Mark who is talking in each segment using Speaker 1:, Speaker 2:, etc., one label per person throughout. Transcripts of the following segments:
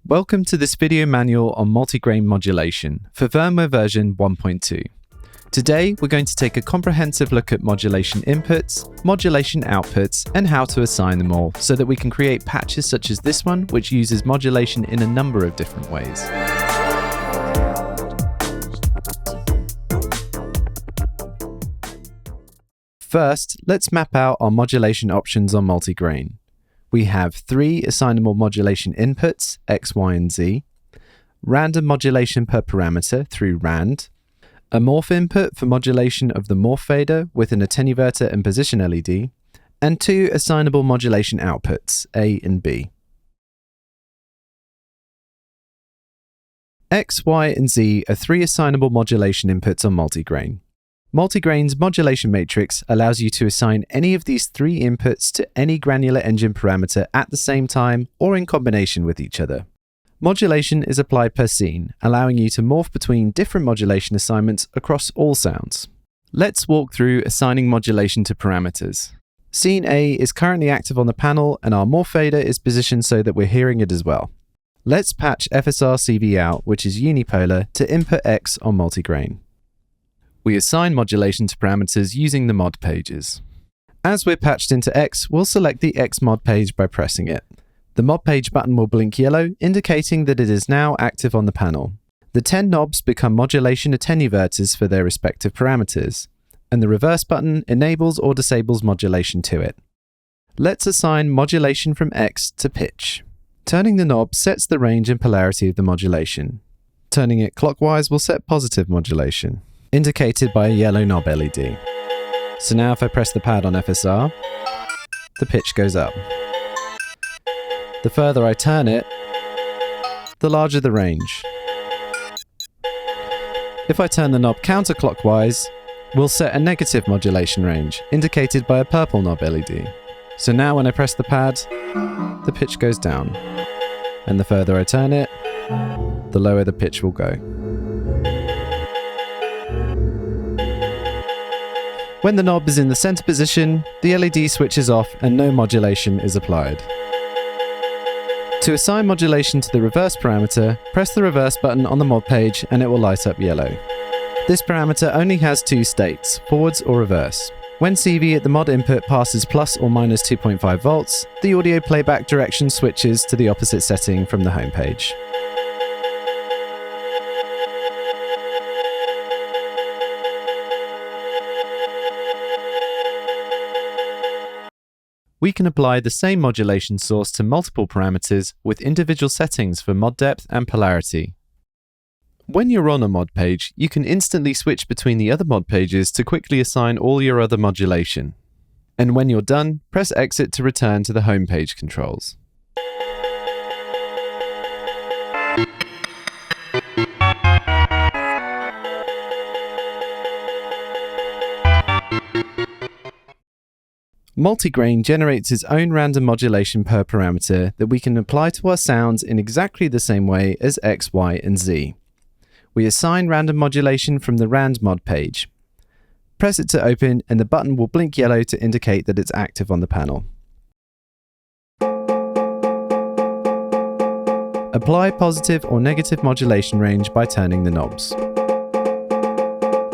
Speaker 1: Welcome to this video manual on multigrain modulation for firmware version 1.2. Today, we're going to take a comprehensive look at modulation inputs, modulation outputs, and how to assign them all so that we can create patches such as this one, which uses modulation in a number of different ways. First, let's map out our modulation options on multigrain. We have 3 assignable modulation inputs, X, Y, and Z, random modulation per parameter through rand, a morph input for modulation of the morph fader with an attenuverter and position LED, and 2 assignable modulation outputs, A and B. X, Y, and Z are 3 assignable modulation inputs on multigrain. Multigrain's modulation matrix allows you to assign any of these 3 inputs to any granular engine parameter at the same time or in combination with each other. Modulation is applied per scene, allowing you to morph between different modulation assignments across all sounds. Let's walk through assigning modulation to parameters. Scene A is currently active on the panel and our morph fader is positioned so that we're hearing it as well. Let's patch FSR CV out, which is unipolar, to input X on multigrain. We assign modulation to parameters using the mod pages. As we're patched into X, we'll select the X mod page by pressing it. The mod page button will blink yellow, indicating that it is now active on the panel. The 10 knobs become modulation attenuverters for their respective parameters, and the reverse button enables or disables modulation to it. Let's assign modulation from X to pitch. Turning the knob sets the range and polarity of the modulation. Turning it clockwise will set positive modulation, indicated by a yellow knob LED. So now if I press the pad on FSR, the pitch goes up. The further I turn it, the larger the range. If I turn the knob counterclockwise, we'll set a negative modulation range, indicated by a purple knob LED. So now when I press the pad, the pitch goes down. And the further I turn it, the lower the pitch will go. When the knob is in the center position, the LED switches off and no modulation is applied. To assign modulation to the reverse parameter, press the reverse button on the mod page and it will light up yellow. This parameter only has 2 states, forwards or reverse. When CV at the mod input passes plus or minus 2.5 volts, the audio playback direction switches to the opposite setting from the home page. We can apply the same modulation source to multiple parameters with individual settings for mod depth and polarity. When you're on a mod page, you can instantly switch between the other mod pages to quickly assign all your other modulation. And when you're done, press exit to return to the home page controls. Multigrain generates its own random modulation per parameter that we can apply to our sounds in exactly the same way as X, Y, and Z. We assign random modulation from the rand mod page. Press it to open and the button will blink yellow to indicate that it's active on the panel. Apply positive or negative modulation range by turning the knobs.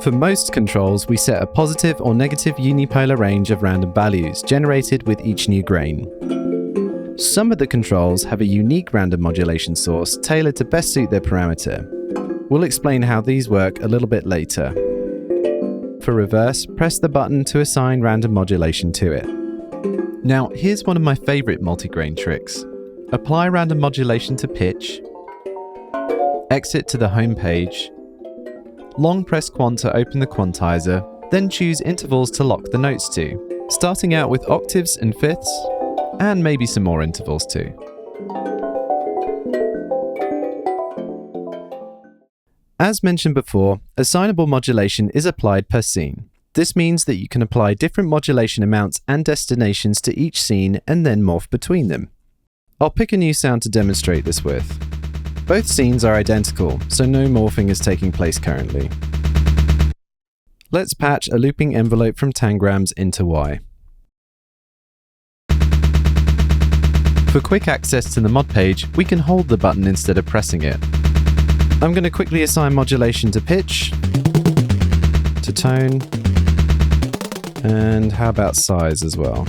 Speaker 1: For most controls, we set a positive or negative unipolar range of random values generated with each new grain. Some of the controls have a unique random modulation source tailored to best suit their parameter. We'll explain how these work a little bit later. For reverse, press the button to assign random modulation to it. Now, here's one of my favorite multigrain tricks. Apply random modulation to pitch, exit to the home page, long press Quant to open the Quantizer, then choose intervals to lock the notes to, starting out with octaves and fifths, and maybe some more intervals too. As mentioned before, assignable modulation is applied per scene. This means that you can apply different modulation amounts and destinations to each scene and then morph between them. I'll pick a new sound to demonstrate this with. Both scenes are identical, so no morphing is taking place currently. Let's patch a looping envelope from tangrams into Y. For quick access to the mod page, we can hold the button instead of pressing it. I'm going to quickly assign modulation to pitch, to tone, and how about size as well.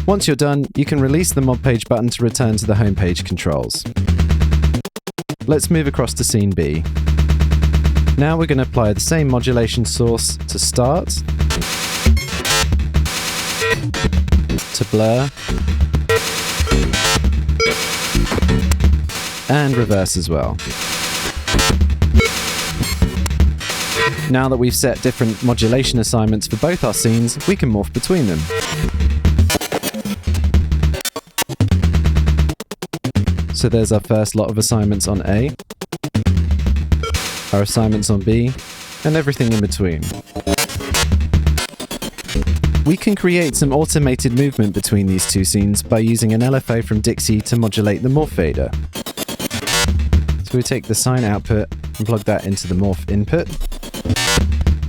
Speaker 1: Once you're done, you can release the mod page button to return to the home page controls. Let's move across to scene B. Now we're going to apply the same modulation source to start, to blur, and reverse as well. Now that we've set different modulation assignments for both our scenes, we can morph between them. So there's our first lot of assignments on A, our assignments on B, and everything in between. We can create some automated movement between these two scenes by using an LFO from Dixie to modulate the morph fader. So we take the sine output and plug that into the morph input.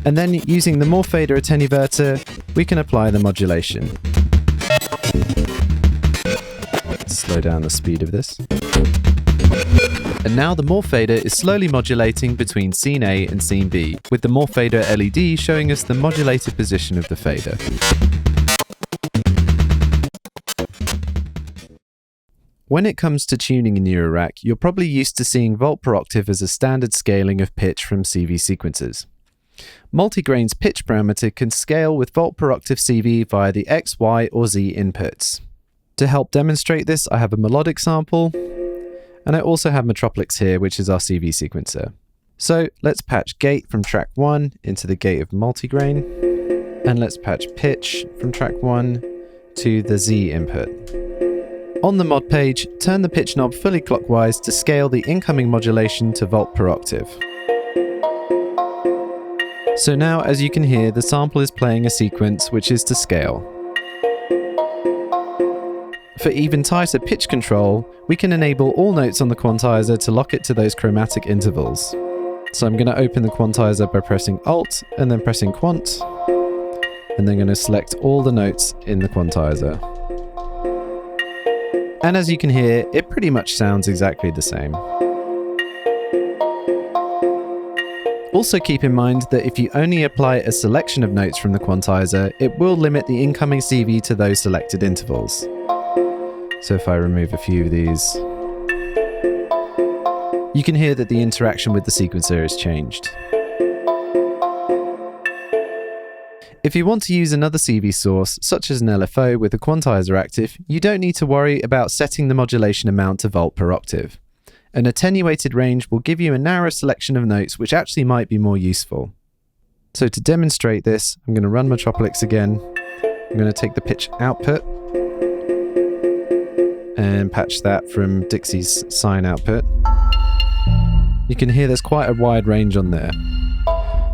Speaker 1: And then using the morph fader attenuverter, we can apply the modulation. Let's slow down the speed of this. And now the morph fader is slowly modulating between scene A and scene B, with the morph fader LED showing us the modulated position of the fader. When it comes to tuning in Eurorack, you're probably used to seeing volt per octave as a standard scaling of pitch from CV sequences. Multigrain's pitch parameter can scale with volt per octave CV via the X, Y, or Z inputs. To help demonstrate this, I have a melodic sample, and I also have Metropolis here, which is our CV sequencer. So let's patch gate from track 1 into the gate of multigrain, and let's patch pitch from track 1 to the Z input. On the mod page, turn the pitch knob fully clockwise to scale the incoming modulation to volt per octave. So now, as you can hear, the sample is playing a sequence which is to scale. For even tighter pitch control, we can enable all notes on the quantizer to lock it to those chromatic intervals. So I'm going to open the quantizer by pressing Alt and then pressing Quant, and then going to select all the notes in the quantizer. And as you can hear, it pretty much sounds exactly the same. Also keep in mind that if you only apply a selection of notes from the quantizer, it will limit the incoming CV to those selected intervals. So if I remove a few of these, you can hear that the interaction with the sequencer has changed. If you want to use another CV source, such as an LFO with a quantizer active, you don't need to worry about setting the modulation amount to volt per octave. An attenuated range will give you a narrow selection of notes which actually might be more useful. So to demonstrate this, I'm going to run Metropolis again. I'm going to take the pitch output and patch that from Dixie's sine output. You can hear there's quite a wide range on there.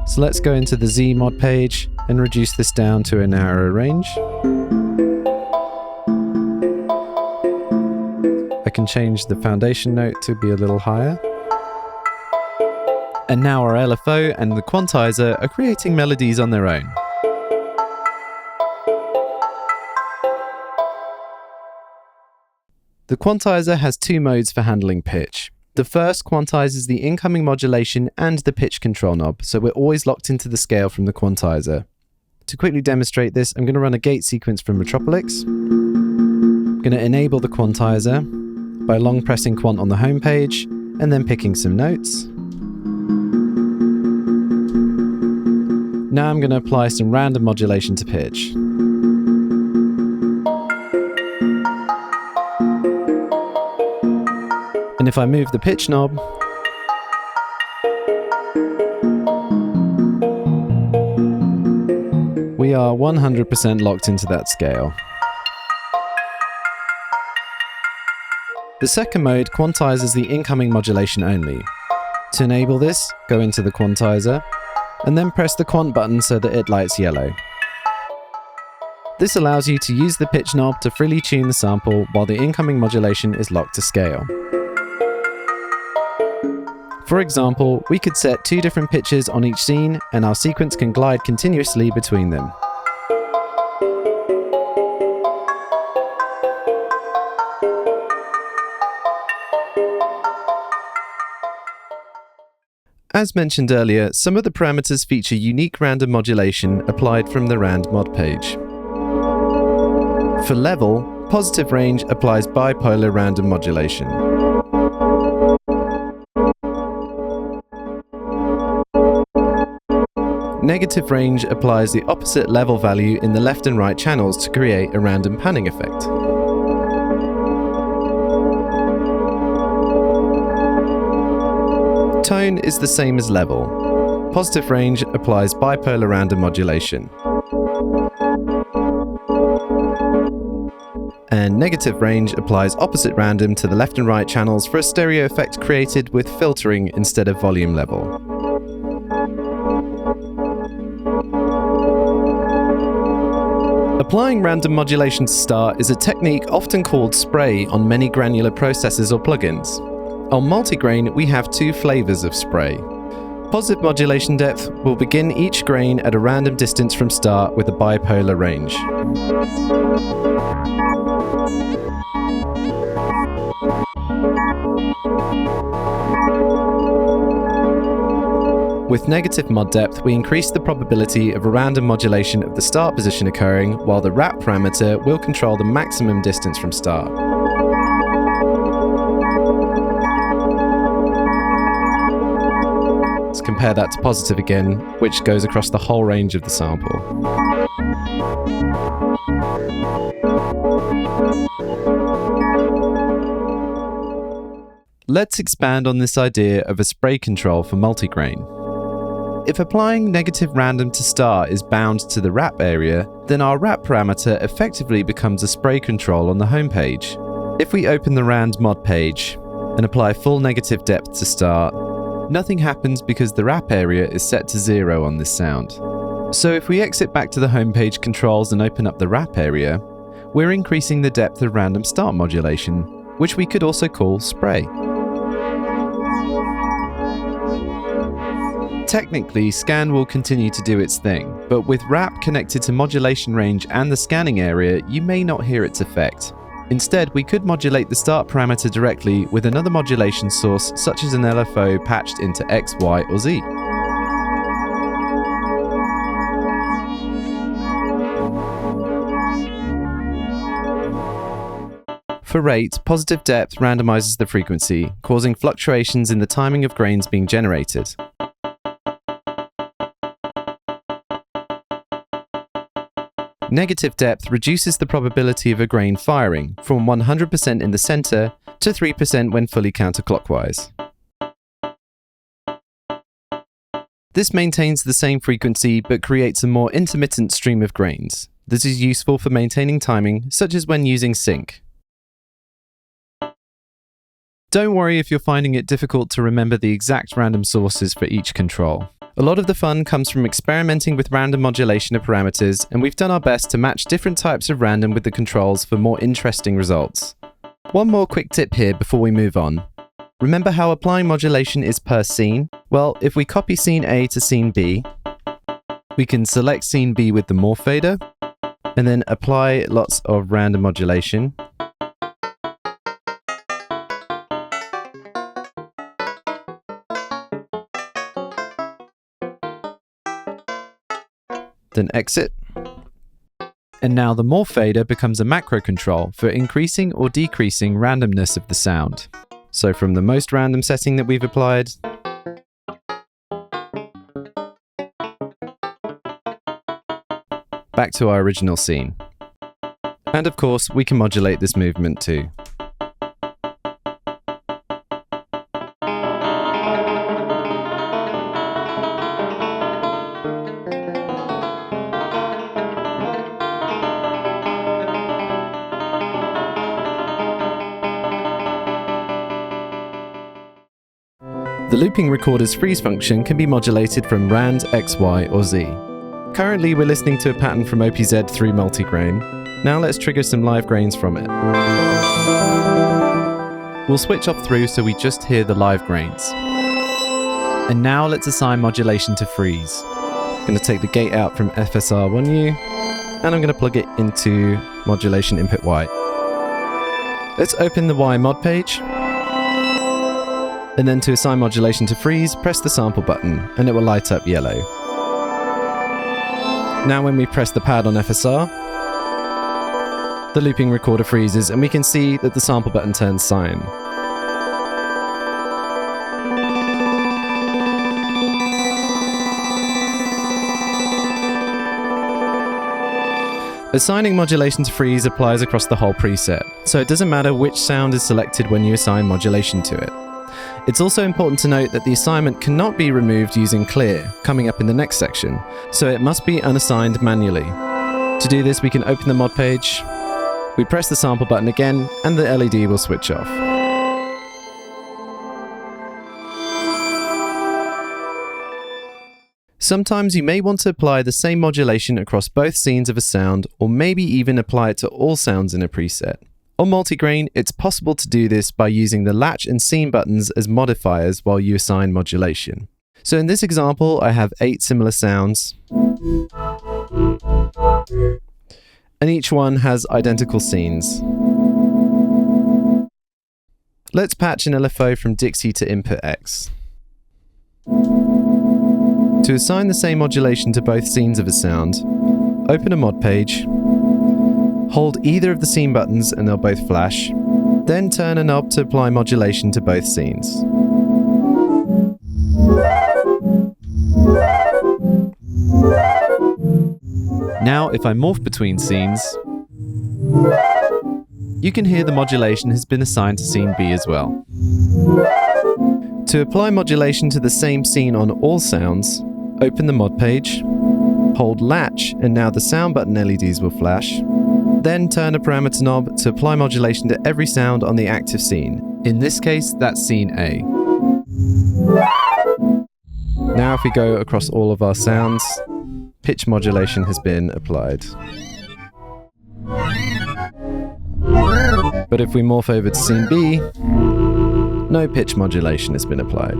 Speaker 1: So let's go into the Z mod page and reduce this down to a narrower range. I can change the foundation note to be a little higher. And now our LFO and the quantizer are creating melodies on their own. The quantizer has two modes for handling pitch. The first quantizes the incoming modulation and the pitch control knob, so we're always locked into the scale from the quantizer. To quickly demonstrate this, I'm going to run a gate sequence from Metropolis. I'm going to enable the quantizer by long pressing Quant on the home page and then picking some notes. Now I'm going to apply some random modulation to pitch. And if I move the pitch knob, we are 100% locked into that scale. The second mode quantizes the incoming modulation only. To enable this, go into the quantizer, and then press the Quant button so that it lights yellow. This allows you to use the pitch knob to freely tune the sample while the incoming modulation is locked to scale. For example, we could set 2 different pitches on each scene, and our sequence can glide continuously between them. As mentioned earlier, some of the parameters feature unique random modulation applied from the rand mod page. For level, positive range applies bipolar random modulation. Negative range applies the opposite level value in the left and right channels to create a random panning effect. Tone is the same as level. Positive range applies bipolar random modulation. And negative range applies opposite random to the left and right channels for a stereo effect created with filtering instead of volume level. Applying random modulation to start is a technique often called spray on many granular processors or plugins. On multigrain, we have two flavors of spray. Positive modulation depth will begin each grain at a random distance from start with a bipolar range. With negative mod depth, we increase the probability of a random modulation of the start position occurring, while the wrap parameter will control the maximum distance from start. Let's compare that to positive again, which goes across the whole range of the sample. Let's expand on this idea of a spray control for multigrain. If applying negative random to start is bound to the wrap area, then our wrap parameter effectively becomes a spray control on the home page. If we open the rand mod page and apply full negative depth to start, nothing happens because the wrap area is set to 0 on this sound. So if we exit back to the home page controls and open up the wrap area, we're increasing the depth of random start modulation, which we could also call spray. Technically, scan will continue to do its thing, but with wrap connected to modulation range and the scanning area, you may not hear its effect. Instead, we could modulate the start parameter directly with another modulation source, such as an LFO patched into X, Y, or Z. For rate, positive depth randomizes the frequency, causing fluctuations in the timing of grains being generated. Negative depth reduces the probability of a grain firing from 100% in the center to 3% when fully counterclockwise. This maintains the same frequency but creates a more intermittent stream of grains. This is useful for maintaining timing, such as when using sync. Don't worry if you're finding it difficult to remember the exact random sources for each control. A lot of the fun comes from experimenting with random modulation of parameters, and we've done our best to match different types of random with the controls for more interesting results. One more quick tip here before we move on. Remember how applying modulation is per scene? Well, if we copy scene A to scene B, we can select scene B with the Morph fader, and then apply lots of random modulation. Then exit. And now the Morph fader becomes a macro control for increasing or decreasing randomness of the sound. So from the most random setting that we've applied, back to our original scene. And of course, we can modulate this movement too. The looping recorder's freeze function can be modulated from rand, X, Y, or Z. Currently, we're listening to a pattern from OPZ through multigrain. Now let's trigger some live grains from it. We'll switch off through so we just hear the live grains. And now let's assign modulation to freeze. I'm going to take the gate out from FSR1U, and I'm going to plug it into modulation input Y. Let's open the Y mod page. And then to assign modulation to freeze, press the sample button, and it will light up yellow. Now when we press the pad on FSR, the looping recorder freezes, and we can see that the sample button turns cyan. Assigning modulation to freeze applies across the whole preset, so it doesn't matter which sound is selected when you assign modulation to it. It's also important to note that the assignment cannot be removed using clear, coming up in the next section, so it must be unassigned manually. To do this, we can open the mod page, we press the sample button again, and the LED will switch off. Sometimes you may want to apply the same modulation across both scenes of a sound, or maybe even apply it to all sounds in a preset. On multigrain, it's possible to do this by using the latch and scene buttons as modifiers while you assign modulation. So in this example, I have 8 similar sounds, and each one has identical scenes. Let's patch an LFO from Dixie to input X. To assign the same modulation to both scenes of a sound, open a mod page, hold either of the scene buttons and they'll both flash, then turn a knob to apply modulation to both scenes. Now if I morph between scenes, you can hear the modulation has been assigned to scene B as well. To apply modulation to the same scene on all sounds, open the mod page, hold latch, and now the sound button LEDs will flash. Then turn a parameter knob to apply modulation to every sound on the active scene. In this case, that's scene A. Now if we go across all of our sounds, pitch modulation has been applied. But if we morph over to scene B, no pitch modulation has been applied.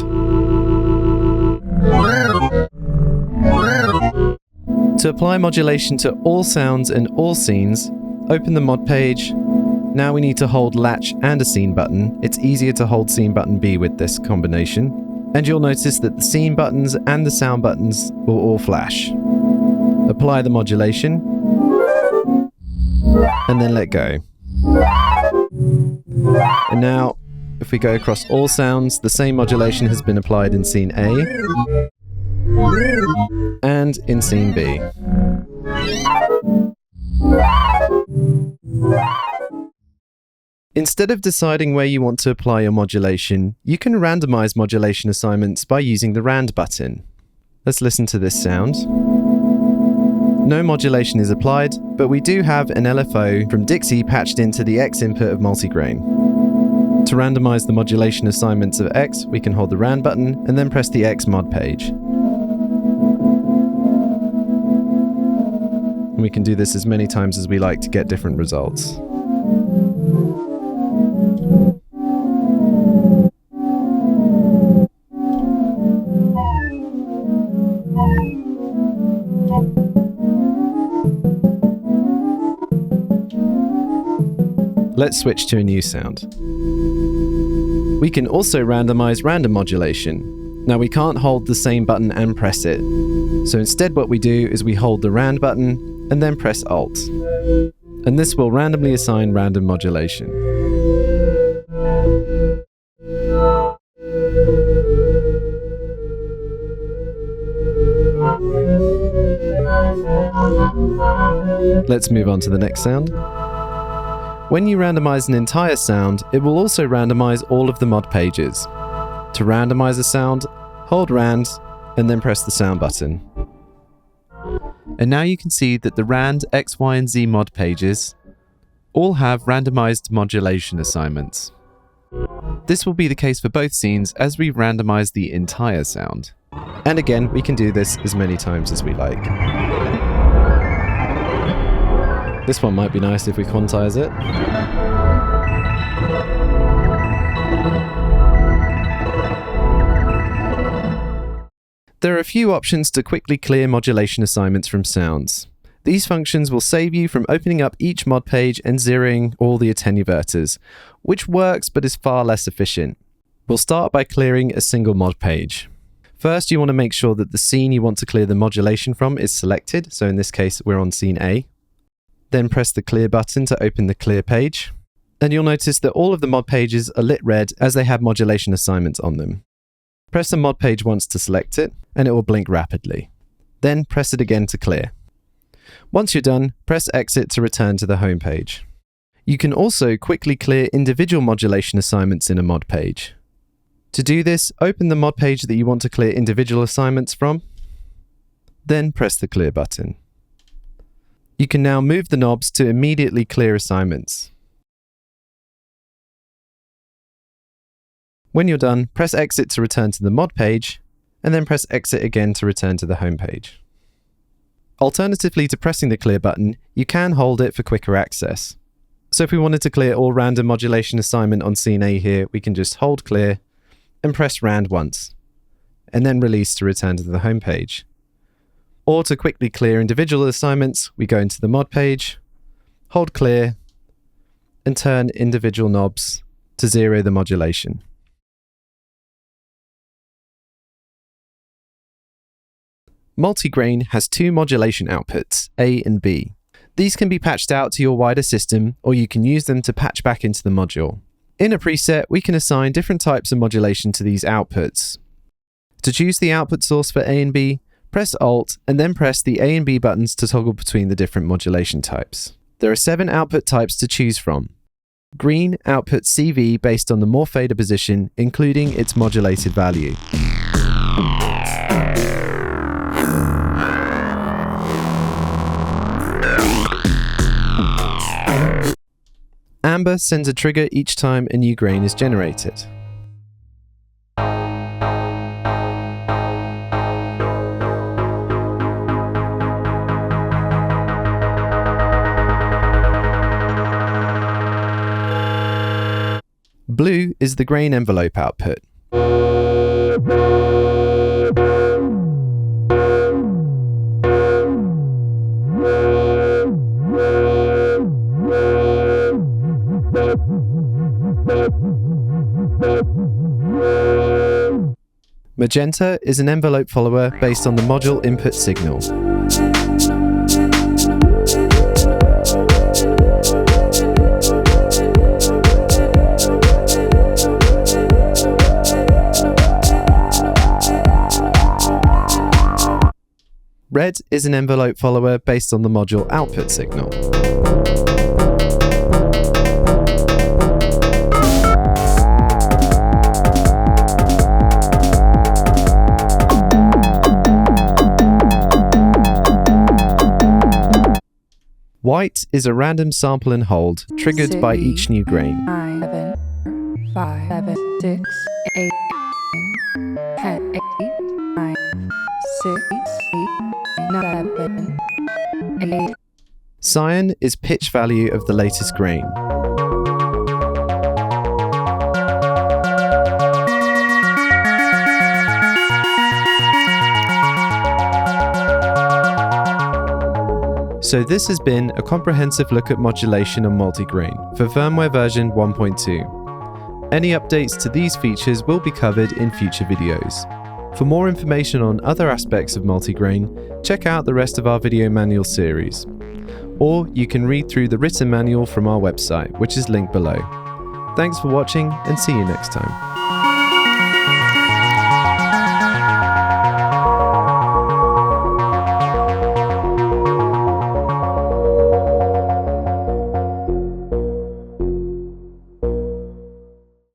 Speaker 1: To apply modulation to all sounds and all scenes, open the mod page. Now we need to hold latch and a scene button. It's easier to hold scene button B with this combination. And you'll notice that the scene buttons and the sound buttons will all flash. Apply the modulation, and then let go. And now, if we go across all sounds, the same modulation has been applied in scene A and in scene B. Instead of deciding where you want to apply your modulation, you can randomize modulation assignments by using the Rand button. Let's listen to this sound. No modulation is applied, but we do have an LFO from Dixie patched into the X input of multigrain. To randomize the modulation assignments of X, we can hold the Rand button and then press the X mod page. And we can do this as many times as we like to get different results. Let's switch to a new sound. We can also randomize random modulation. Now we can't hold the same button and press it. So instead what we do is we hold the Rand button and then press Alt. And this will randomly assign random modulation. Let's move on to the next sound. When you randomize an entire sound, it will also randomize all of the mod pages. To randomize a sound, hold Rand, and then press the sound button. And now you can see that the Rand, X, Y, and Z mod pages all have randomized modulation assignments. This will be the case for both scenes as we randomize the entire sound. And again, we can do this as many times as we like. This one might be nice if we quantize it. There are a few options to quickly clear modulation assignments from sounds. These functions will save you from opening up each mod page and zeroing all the attenuverters, which works but is far less efficient. We'll start by clearing a single mod page. First, you want to make sure that the scene you want to clear the modulation from is selected. So in this case, we're on scene A. Then press the clear button to open the clear page. And you'll notice that all of the mod pages are lit red as they have modulation assignments on them. Press the mod page once to select it, and it will blink rapidly. Then press it again to clear. Once you're done, press exit to return to the home page. You can also quickly clear individual modulation assignments in a mod page. To do this, open the mod page that you want to clear individual assignments from, then press the clear button. You can now move the knobs to immediately clear assignments. When you're done, press exit to return to the mod page, and then press exit again to return to the home page. Alternatively to pressing the clear button, you can hold it for quicker access. So if we wanted to clear all random modulation assignment on scene A here, we can just hold clear and press rand once, and then release to return to the home page. Or to quickly clear individual assignments, we go into the mod page, hold clear, and turn individual knobs to zero the modulation. Multigrain has two modulation outputs, A and B. These can be patched out to your wider system, or you can use them to patch back into the module. In a preset, we can assign different types of modulation to these outputs. To choose the output source for A and B, press Alt and then press the A and B buttons to toggle between the different modulation types. There are 7 output types to choose from. Green outputs CV based on the Morph fader position, including its modulated value. Amber sends a trigger each time a new grain is generated. Blue is the grain envelope output. Magenta is an envelope follower based on the module input signal. Red is an envelope follower based on the module output signal. White is a random sample and hold triggered by each new grain.
Speaker 2: 7, 5, 7, 6, 8, 10, 8, 9, 6, 8, 7, 8.
Speaker 1: Cyan is pitch value of the latest grain. So this has been a comprehensive look at modulation on multigrain for firmware version 1.2. Any updates to these features will be covered in future videos. For more information on other aspects of multigrain, check out the rest of our video manual series. Or you can read through the written manual from our website, which is linked below. Thanks for watching and see you next time.